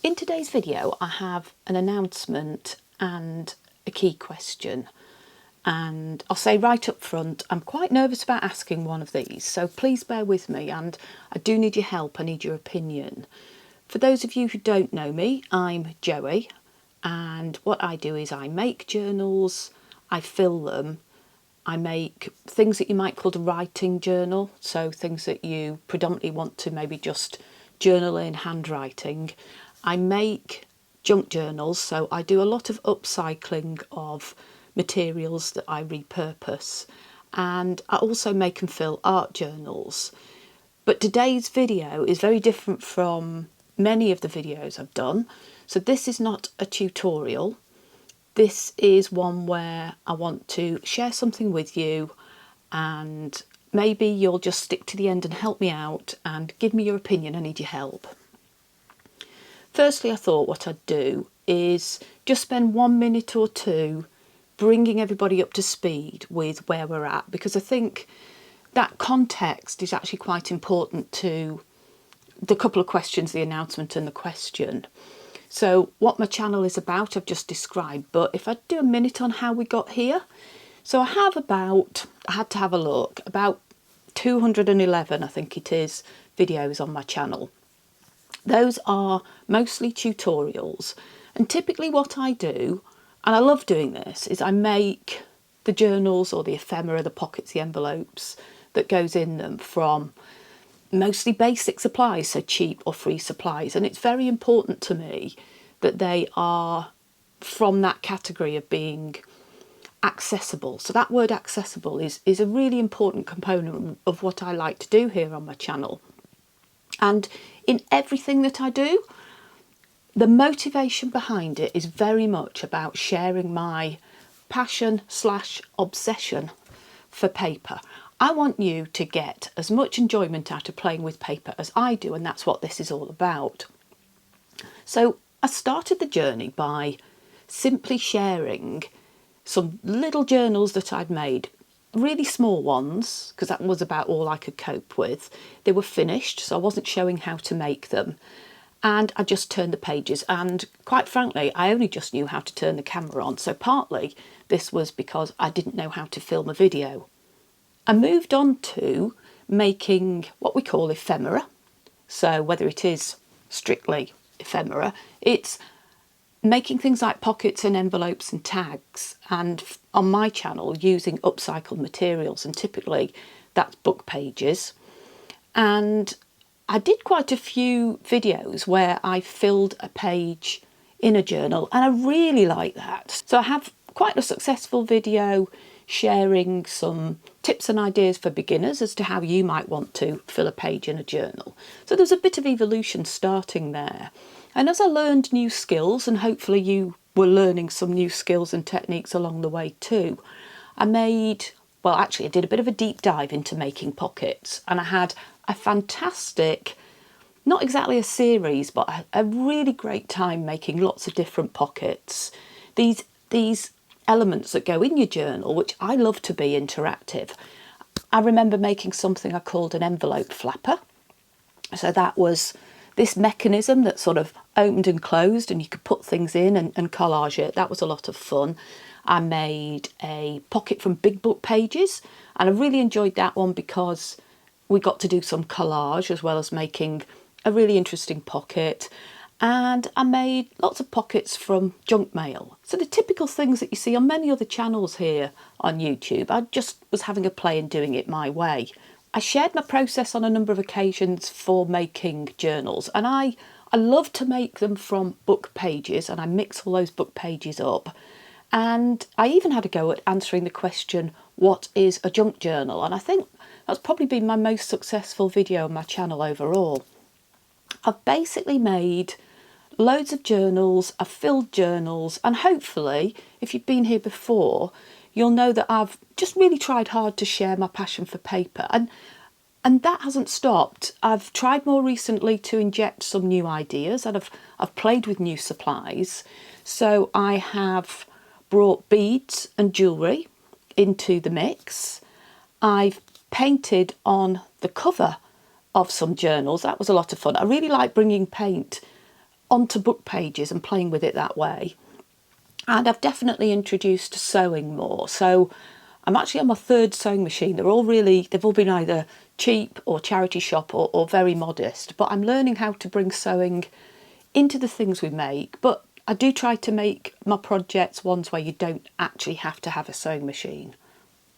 In today's video, I have an announcement and a key question. And I'll say right up front, I'm quite nervous about asking one of these, so please bear with me, and I do need your help, I need your opinion. For those of you who don't know me, I'm Joie, and what I do is I make journals, I fill them, I make things that you might call a writing journal, so things that you predominantly want to maybe just journal in handwriting. I make junk journals, so I do a lot of upcycling of materials that I repurpose, and I also make and fill art journals. But today's video is very different from many of the videos I've done. So this is not a tutorial. This is one where I want to share something with you, and maybe you'll just stick to the end and help me out and give me your opinion. I need your help. Firstly, I thought what I'd do is just spend 1 minute or two bringing everybody up to speed with where we're at, because I think that context is actually quite important to the couple of questions, the announcement and the question. So what my channel is about, I've just described, but if I do a minute on how we got here. So I had to have a look, about 211, I think it is, videos on my channel. Those are mostly tutorials, and typically what I do, and I love doing this, is I make the journals or the ephemera, the pockets, the envelopes that goes in them from mostly basic supplies, so cheap or free supplies. And it's very important to me that they are from that category of being accessible. So that word accessible is a really important component of what I like to do here on my channel. And in everything that I do, the motivation behind it is very much about sharing my passion / obsession for paper. I want you to get as much enjoyment out of playing with paper as I do, and that's what this is all about. So I started the journey by simply sharing some little journals that I'd made, really small ones, because that was about all I could cope with. They were finished, so I wasn't showing how to make them. And I just turned the pages, and quite frankly, I only just knew how to turn the camera on. So partly this was because I didn't know how to film a video. I moved on to making what we call ephemera. So whether it is strictly ephemera, it's making things like pockets and envelopes and tags, and on my channel using upcycled materials, and typically that's book pages. And I did quite a few videos where I filled a page in a journal, and I really like that. So I have quite a successful video sharing some tips and ideas for beginners as to how you might want to fill a page in a journal. So there's a bit of evolution starting there. And as I learned new skills, and hopefully you were learning some new skills and techniques along the way too, I did a bit of a deep dive into making pockets, and I had a fantastic, not exactly a series, but a really great time making lots of different pockets. These elements that go in your journal, which I love to be interactive. I remember making something I called an envelope flapper. So that was this mechanism that sort of opened and closed, and you could put things in and collage it. That was a lot of fun. I made a pocket from big book pages, and I really enjoyed that one because we got to do some collage as well as making a really interesting pocket. And I made lots of pockets from junk mail. So the typical things that you see on many other channels here on YouTube, I just was having a play and doing it my way. I shared my process on a number of occasions for making journals, and I love to make them from book pages, and I mix all those book pages up. And I even had a go at answering the question, what is a junk journal? And I think that's probably been my most successful video on my channel overall. I've basically made loads of journals, I've filled journals, and hopefully, if you've been here before, you'll know that I've just really tried hard to share my passion for paper. And that hasn't stopped. I've tried more recently to inject some new ideas, and I've played with new supplies. So I have brought beads and jewellery into the mix. I've painted on the cover of some journals. That was a lot of fun. I really like bringing paint onto book pages and playing with it that way. And I've definitely introduced sewing more. So I'm actually on my third sewing machine. They've all been either cheap or charity shop or very modest. But I'm learning how to bring sewing into the things we make. But I do try to make my projects ones where you don't actually have to have a sewing machine.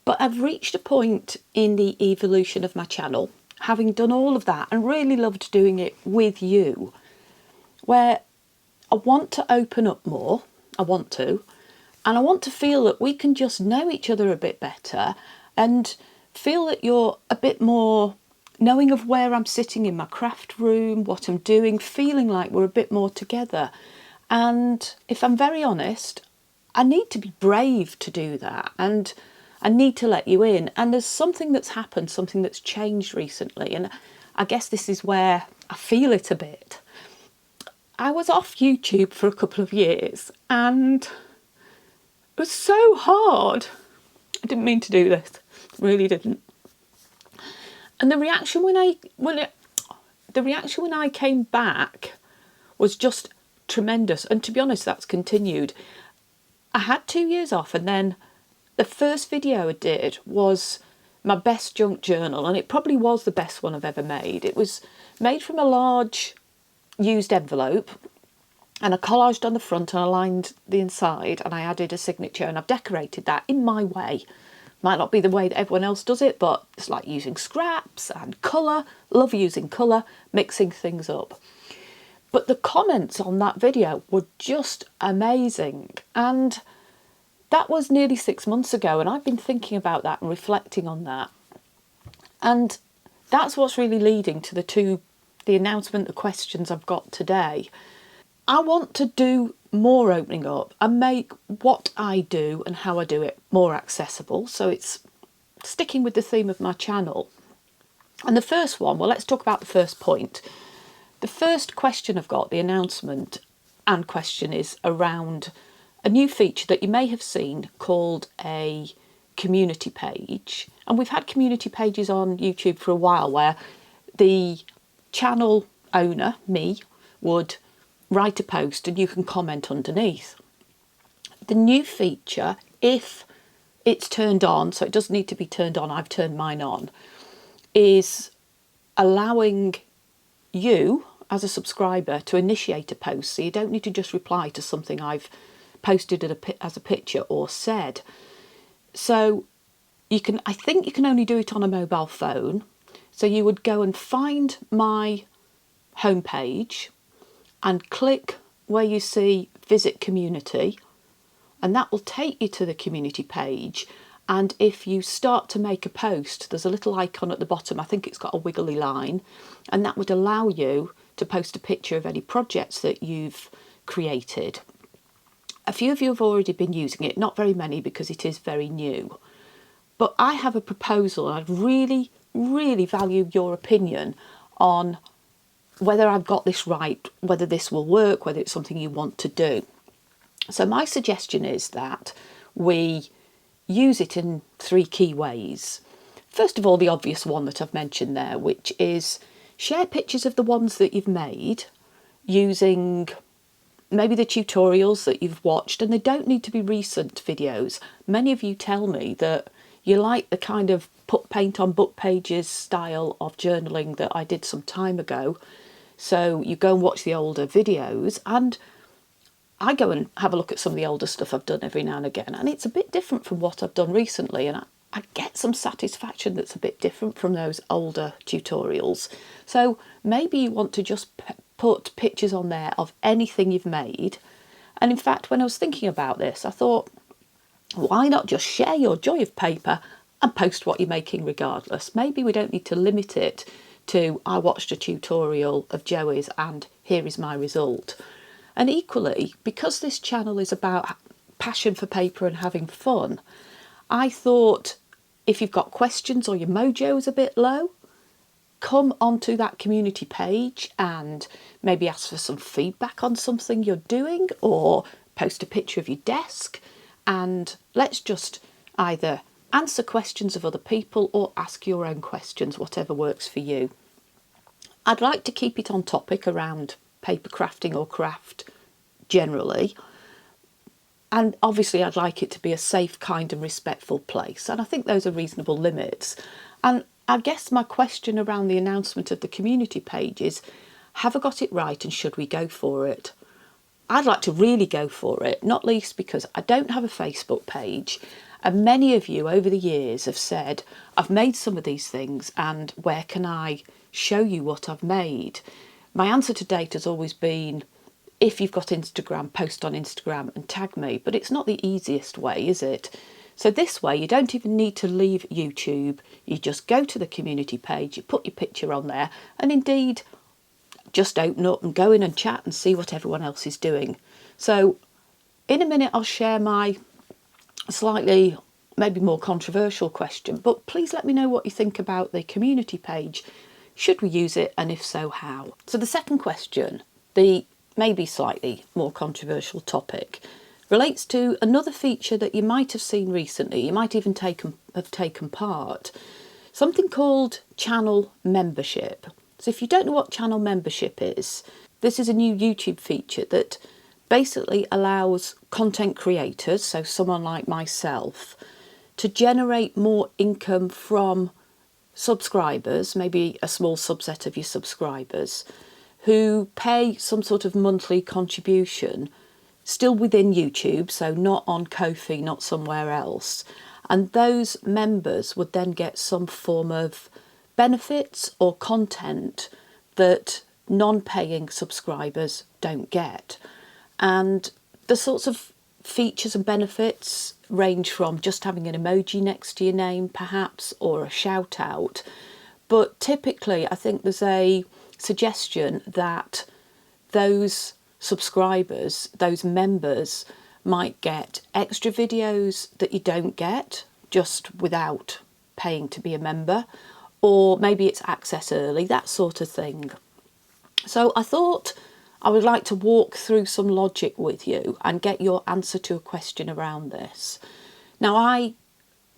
But I've reached a point in the evolution of my channel, having done all of that and really loved doing it with you, where I want to open up more. And I want to feel that we can just know each other a bit better and feel that you're a bit more knowing of where I'm sitting in my craft room, what I'm doing, feeling like we're a bit more together. And if I'm very honest, I need to be brave to do that, and I need to let you in. And there's something that's happened, something that's changed recently, and I guess this is where I feel it a bit. I was off YouTube for a couple of years and it was so hard. I didn't mean to do this, really didn't. And the reaction when I came back was just tremendous. And to be honest, that's continued. I had 2 years off, and then the first video I did was my best junk journal, and it probably was the best one I've ever made. It was made from a large used envelope, and I collaged on the front and I lined the inside, and I added a signature, and I've decorated that in my way. Might not be the way that everyone else does it, but it's like using scraps and colour. Love using colour, mixing things up. But the comments on that video were just amazing, and that was nearly 6 months ago, and I've been thinking about that and reflecting on that. And that's what's really leading to the announcement, the questions I've got today. I want to do more opening up and make what I do and how I do it more accessible. So it's sticking with the theme of my channel. And the first one, well, let's talk about the first point. The first question I've got, the announcement and question, is around a new feature that you may have seen called a community page. And we've had community pages on YouTube for a while where the channel owner, me, would write a post and you can comment underneath. The new feature, if it's turned on, so it doesn't need to be turned on, I've turned mine on, is allowing you as a subscriber to initiate a post, so you don't need to just reply to something I've posted as a picture or said. So I think you can only do it on a mobile phone. So you would go and find my homepage and click where you see visit community, and that will take you to the community page. And if you start to make a post, there's a little icon at the bottom, I think it's got a wiggly line, and that would allow you to post a picture of any projects that you've created. A few of you have already been using it, not very many because it is very new. But I have a proposal, and I'd really, really value your opinion on whether I've got this right, whether this will work, whether it's something you want to do. So my suggestion is that we use it in 3 key ways. First of all, the obvious one that I've mentioned there, which is share pictures of the ones that you've made using maybe the tutorials that you've watched, and they don't need to be recent videos. Many of you tell me that you like the kind of put paint on book pages style of journaling that I did some time ago. So you go and watch the older videos, and I go and have a look at some of the older stuff I've done every now and again, and it's a bit different from what I've done recently, and I get some satisfaction that's a bit different from those older tutorials. So maybe you want to just put pictures on there of anything you've made. And in fact, when I was thinking about this, I thought, why not just share your joy of paper and post what you're making regardless? Maybe we don't need to limit it to I watched a tutorial of Joie's and here is my result. And equally, because this channel is about passion for paper and having fun, I thought if you've got questions or your mojo is a bit low, come onto that community page and maybe ask for some feedback on something you're doing, or post a picture of your desk, and let's just either answer questions of other people or ask your own questions, whatever works for you. I'd like to keep it on topic around paper crafting or craft generally. And obviously I'd like it to be a safe, kind and respectful place. And I think those are reasonable limits. And I guess my question around the announcement of the community page is, have I got it right and should we go for it? I'd like to really go for it, not least because I don't have a Facebook page. And many of you over the years have said, I've made some of these things and where can I show you what I've made? My answer to date has always been, if you've got Instagram, post on Instagram and tag me. But it's not the easiest way, is it? So this way, you don't even need to leave YouTube. You just go to the community page, you put your picture on there, and indeed, just open up and go in and chat and see what everyone else is doing. So in a minute, I'll share my slightly, maybe more controversial question, but please let me know what you think about the community page. Should we use it? And if so, how? So the second question, the maybe slightly more controversial topic, relates to another feature that you might have seen recently. You might even have taken part. Something called channel membership. So if you don't know what channel membership is, this is a new YouTube feature that basically allows content creators, so someone like myself, to generate more income from subscribers, maybe a small subset of your subscribers, who pay some sort of monthly contribution, still within YouTube, so not on Ko-fi, not somewhere else. And those members would then get some form of benefits or content that non-paying subscribers don't get. And the sorts of features and benefits range from just having an emoji next to your name, perhaps, or a shout out. But typically, I think there's a suggestion that those subscribers, those members, might get extra videos that you don't get just without paying to be a member, or maybe it's access early, that sort of thing. So I thought I would like to walk through some logic with you and get your answer to a question around this. Now, I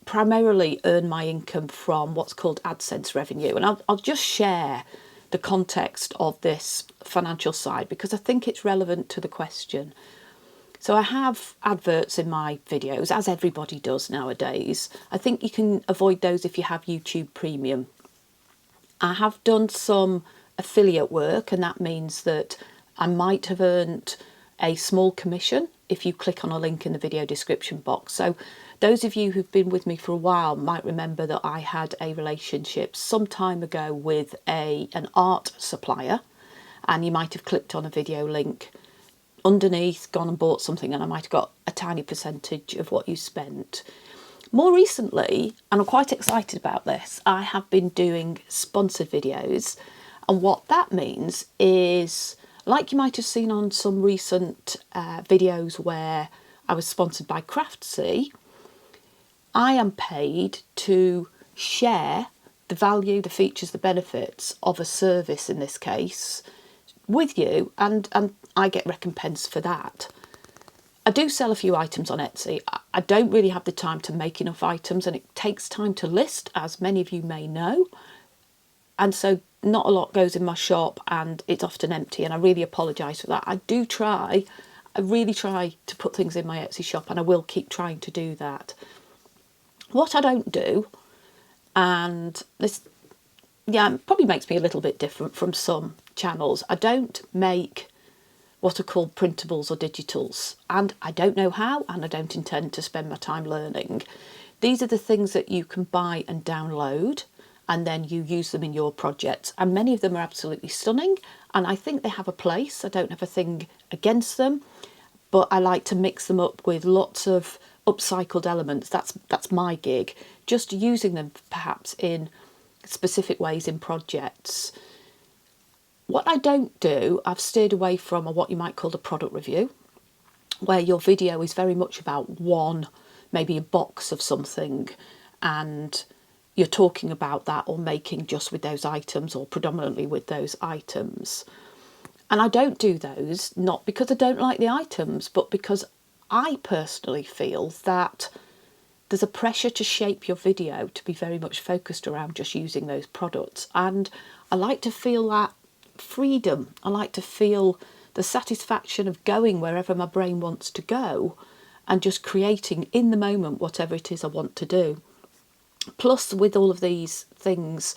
primarily earn my income from what's called AdSense revenue, and I'll just share the context of this financial side because I think it's relevant to the question. So I have adverts in my videos, as everybody does nowadays. I think you can avoid those if you have YouTube Premium. I have done some affiliate work, and that means that I might have earned a small commission if you click on a link in the video description box. So those of you who've been with me for a while might remember that I had a relationship some time ago with an art supplier, and you might have clicked on a video link underneath, gone and bought something, and I might have got a tiny percentage of what you spent. More recently, and I'm quite excited about this, I have been doing sponsored videos, and what that means is, like you might have seen on some recent videos where I was sponsored by Craftsy, I am paid to share the value, the features, the benefits of a service in this case with you, and I get recompense for that. I do sell a few items on Etsy. I don't really have the time to make enough items, and it takes time to list, as many of you may know. And so not a lot goes in my shop and it's often empty, and I really apologise for that. I really try to put things in my Etsy shop, and I will keep trying to do that. What I don't do, and this probably makes me a little bit different from some channels, I don't make what are called printables or digitals, and I don't know how, and I don't intend to spend my time learning. These are the things that you can buy and download, and then you use them in your projects, and many of them are absolutely stunning, and I think they have a place. I don't have a thing against them, but I like to mix them up with lots of upcycled elements. That's my gig, just using them perhaps in specific ways in projects. What I don't do, I've steered away from, are what you might call a product review, where your video is very much about maybe a box of something, and you're talking about that or making just with those items or predominantly with those items. And I don't do those, not because I don't like the items, but because I personally feel that there's a pressure to shape your video to be very much focused around just using those products. And I like to feel that freedom. I like to feel the satisfaction of going wherever my brain wants to go and just creating in the moment whatever it is I want to do. Plus, with all of these things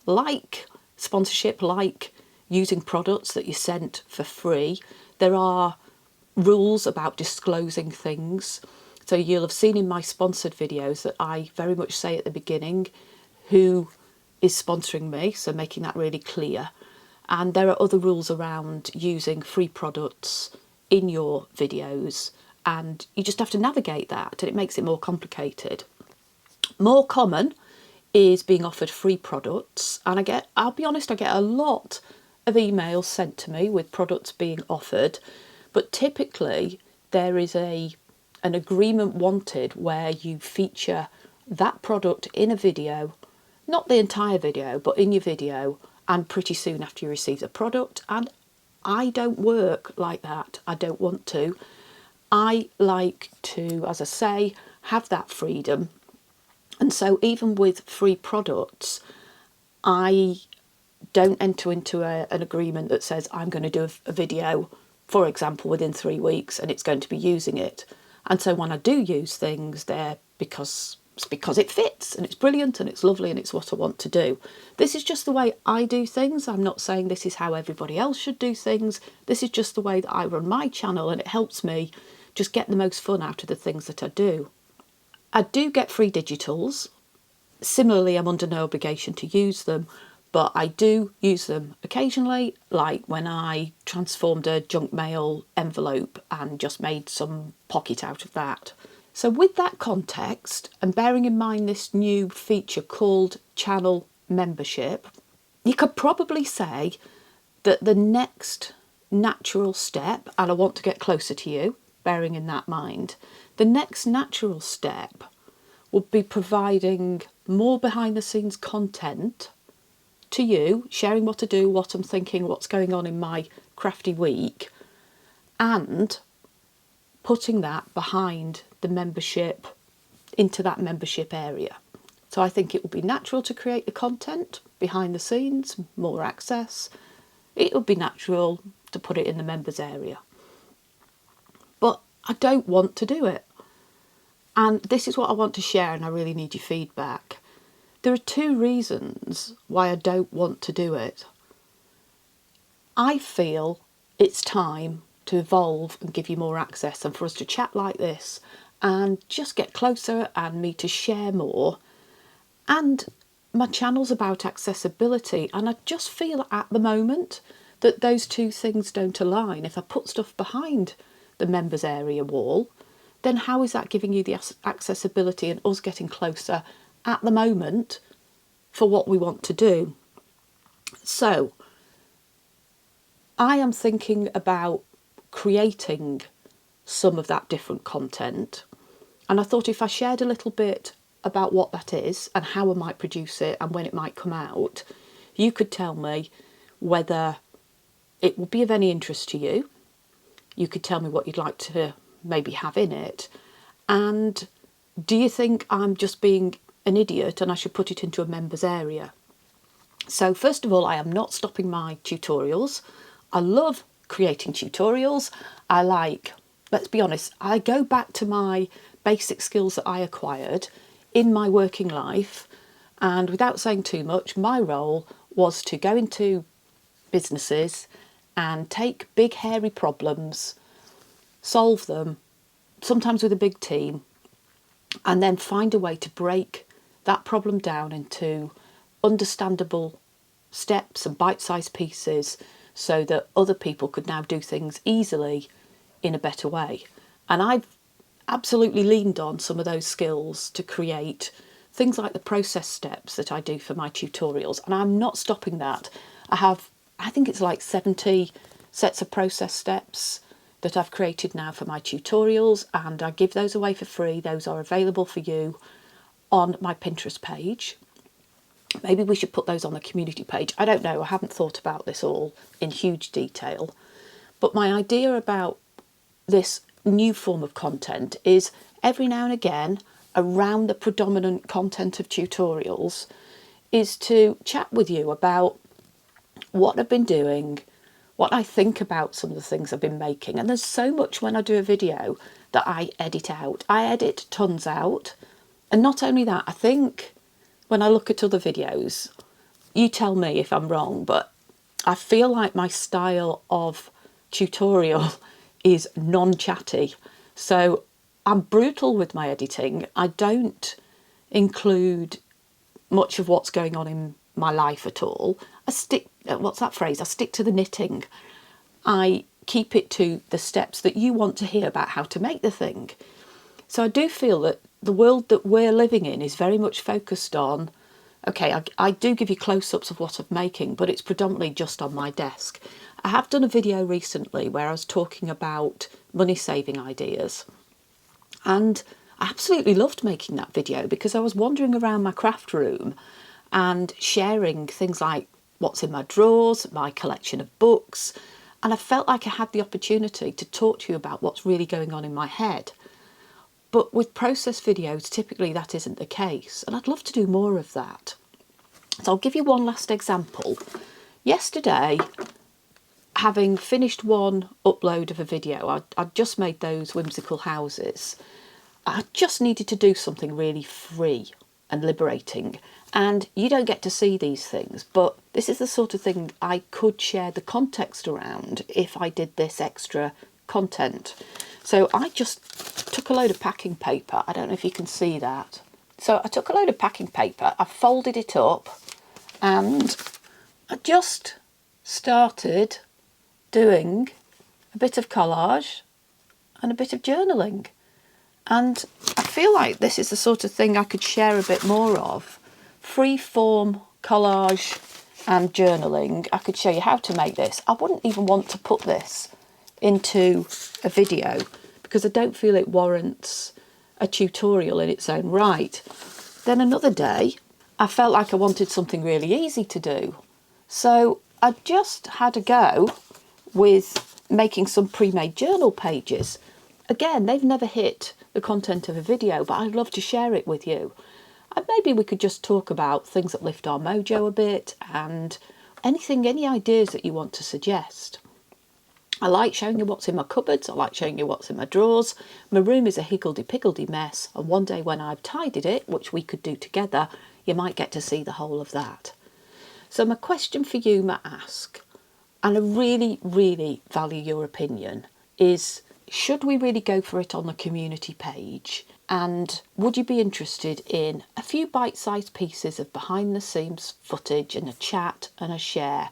like sponsorship, like using products that you sent for free, there are rules about disclosing things. So you'll have seen in my sponsored videos that I very much say at the beginning who is sponsoring me, so making that really clear. And there are other rules around using free products in your videos, and you just have to navigate that, and it makes it more complicated. More common is being offered free products, and I'll be honest, I get a lot of emails sent to me with products being offered, but typically there is an agreement wanted where you feature that product in a video, not the entire video, but in your video, and pretty soon after you receive the product. And I don't work like that. I don't want to. I like to, as I say, have that freedom. And so even with free products, I don't enter into an agreement that says I'm going to do a video, for example, within 3 weeks, and it's going to be using it. And so when I do use things, they're because it fits and it's brilliant and it's lovely and it's what I want to do. This is just the way I do things. I'm not saying this is how everybody else should do things. This is just the way that I run my channel, and it helps me just get the most fun out of the things that I do. I do get free digitals. Similarly, I'm under no obligation to use them, but I do use them occasionally, like when I transformed a junk mail envelope and just made some pocket out of that. So with that context, and bearing in mind this new feature called channel membership, you could probably say that the next natural step, and I want to get closer to you, bearing in that mind, the next natural step would be providing more behind the scenes content to you, sharing what I do, what I'm thinking, what's going on in my crafty week, and putting that behind the membership, into that membership area. So I think it would be natural to create the content behind the scenes, more access. It would be natural to put it in the members area. But I don't want to do it. And this is what I want to share, and I really need your feedback. There are 2 reasons why I don't want to do it. I feel it's time to evolve and give you more access, and for us to chat like this and just get closer and me to share more. And my channel's about accessibility, and I just feel at the moment that those 2 things don't align. If I put stuff behind the members area wall, then how is that giving you the accessibility and us getting closer at the moment for what we want to do? So I am thinking about creating some of that different content, and I thought if I shared a little bit about what that is and how I might produce it and when it might come out, you could tell me whether it would be of any interest to you. You could tell me what you'd like to maybe have in it, and do you think I'm just being an idiot and I should put it into a members area? So first of all, I am not stopping my tutorials. I love creating tutorials. Let's be honest, I go back to my basic skills that I acquired in my working life, and without saying too much, my role was to go into businesses and take big hairy problems, solve them, sometimes with a big team, and then find a way to break that problem down into understandable steps and bite-sized pieces so that other people could now do things easily in a better way. And I've absolutely leaned on some of those skills to create things like the process steps that I do for my tutorials, and I'm not stopping that. I think it's like 70 sets of process steps that I've created now for my tutorials, and I give those away for free. Those are available for you on my Pinterest page. Maybe we should put those on the community page. I don't know, I haven't thought about this all in huge detail. But my idea about this new form of content is every now and again, around the predominant content of tutorials, is to chat with you about what I've been doing, what I think about some of the things I've been making. And there's so much when I do a video that I edit out. I edit tons out. And not only that, I think when I look at other videos, you tell me if I'm wrong, but I feel like my style of tutorial is non-chatty. So I'm brutal with my editing. I don't include much of what's going on in my life at all. I stick, what's that phrase? I stick to the knitting. I keep it to the steps that you want to hear about how to make the thing. So I do feel that the world that we're living in is very much focused on, okay, I do give you close-ups of what I'm making, but it's predominantly just on my desk. I have done a video recently where I was talking about money-saving ideas, and I absolutely loved making that video because I was wandering around my craft room and sharing things like what's in my drawers, my collection of books, and I felt like I had the opportunity to talk to you about what's really going on in my head. But with process videos, typically that isn't the case, and I'd love to do more of that. So I'll give you one last example. Yesterday, having finished one upload of a video, I'd just made those whimsical houses. I just needed to do something really free and liberating, and you don't get to see these things, but this is the sort of thing I could share the context around if I did this extra content. So I just took a load of packing paper. I don't know if you can see that. So I took a load of packing paper, I folded it up, and I just started doing a bit of collage and a bit of journaling. And I feel like this is the sort of thing I could share a bit more of. Free form collage and journaling. I could show you how to make this. I wouldn't even want to put this into a video because I don't feel it warrants a tutorial in its own right. Then another day, I felt like I wanted something really easy to do. So I just had a go with making some pre-made journal pages. Again, they've never hit the content of a video, but I'd love to share it with you. And maybe we could just talk about things that lift our mojo a bit and any ideas that you want to suggest. I like showing you what's in my cupboards, I like showing you what's in my drawers. My room is a higgledy-piggledy mess, and one day when I've tidied it, which we could do together, you might get to see the whole of that. So my question for you, my ask, and I really, really value your opinion, is should we really go for it on the community page? And would you be interested in a few bite-sized pieces of behind-the-scenes footage and a chat and a share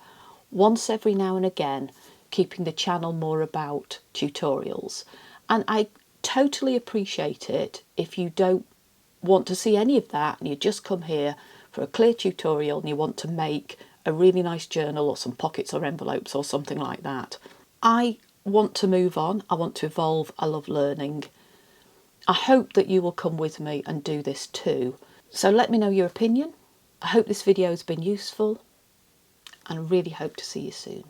once every now and again, keeping the channel more about tutorials? And I totally appreciate it if you don't want to see any of that and you just come here for a clear tutorial and you want to make a really nice journal or some pockets or envelopes or something like that. I want to move on. I want to evolve. I love learning. I hope that you will come with me and do this too. So let me know your opinion. I hope this video has been useful and I really hope to see you soon.